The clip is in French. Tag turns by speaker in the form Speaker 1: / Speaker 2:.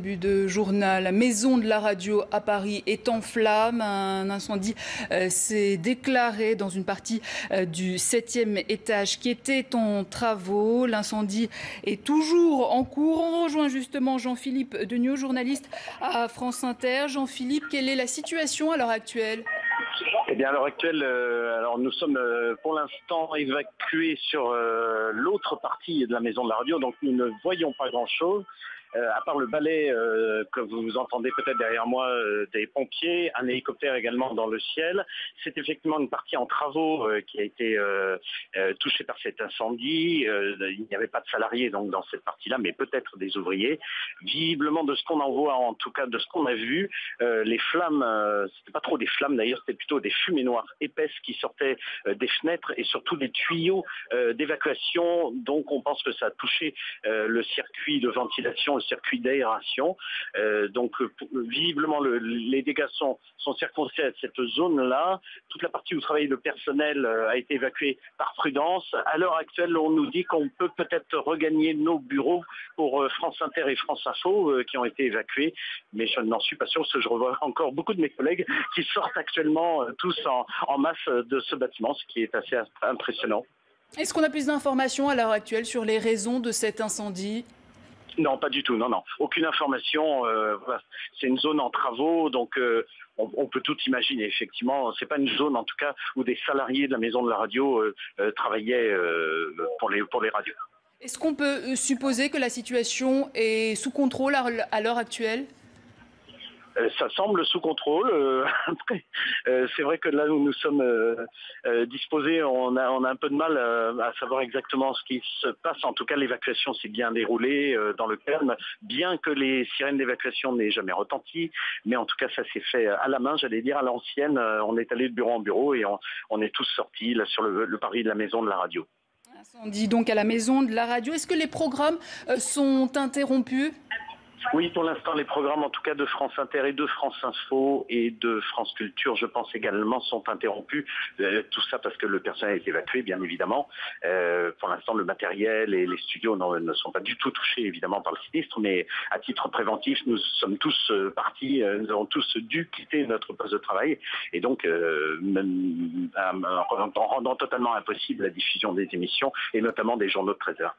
Speaker 1: Début de journal, la maison de la radio à Paris est en flammes. Un incendie s'est déclaré dans une partie du 7e étage qui était en travaux. L'incendie est toujours en cours. On rejoint justement Jean-Philippe Degnaud, journaliste à France Inter. Jean-Philippe, quelle est la situation à l'heure actuelle ?
Speaker 2: Eh bien, à l'heure actuelle, alors nous sommes pour l'instant évacués sur l'autre partie de la maison de la radio, donc nous ne voyons pas grand-chose. À part le balai que vous entendez peut-être derrière moi des pompiers, un hélicoptère également dans le ciel. C'est effectivement une partie en travaux qui a été touchée par cet incendie. Il n'y avait pas de salariés donc dans cette partie-là, mais peut-être des ouvriers. Visiblement, de ce qu'on en voit, en tout cas de ce qu'on a vu, les flammes, c'était pas trop des flammes d'ailleurs, c'était plutôt des fumées noires épaisses qui sortaient des fenêtres et surtout des tuyaux d'évacuation. Donc on pense que ça a touché le circuit de ventilation, circuit d'aération. Donc visiblement les dégâts sont circonscrits à cette zone-là. Toute la partie où travaille le personnel a été évacuée par prudence. À l'heure actuelle, on nous dit qu'on peut peut-être regagner nos bureaux pour France Inter et France Info qui ont été évacués, mais je n'en suis pas sûr parce que je revois encore beaucoup de mes collègues qui sortent actuellement tous en masse de ce bâtiment, ce qui est assez impressionnant.
Speaker 1: Est-ce qu'on a plus d'informations à l'heure actuelle sur les raisons de cet incendie ?
Speaker 2: Non, pas du tout, non. Aucune information. Voilà. C'est une zone en travaux, donc on peut tout imaginer. Effectivement, c'est pas une zone, en tout cas, où des salariés de la maison de la radio travaillaient pour les radios.
Speaker 1: Est-ce qu'on peut supposer que la situation est sous contrôle à l'heure actuelle ?
Speaker 2: Ça semble sous contrôle. Après, c'est vrai que là où nous sommes disposés, on a un peu de mal à savoir exactement ce qui se passe. En tout cas, l'évacuation s'est bien déroulée dans le calme, bien que les sirènes d'évacuation n'aient jamais retenti. Mais en tout cas, ça s'est fait à la main, j'allais dire à l'ancienne. On est allé de bureau en bureau et on est tous sortis là sur le parvis de la maison de la radio.
Speaker 1: Incendie donc à la maison de la radio. Est-ce que les programmes sont interrompus ?
Speaker 2: Oui, pour l'instant, les programmes, en tout cas de France Inter et de France Info et de France Culture, je pense également, sont interrompus. Tout ça parce que le personnel est évacué, bien évidemment. Pour l'instant, le matériel et les studios ne sont pas du tout touchés, évidemment, par le sinistre, mais à titre préventif, nous sommes tous partis, nous avons tous dû quitter notre poste de travail, et donc en rendant totalement impossible la diffusion des émissions, et notamment des journaux de 13 heures.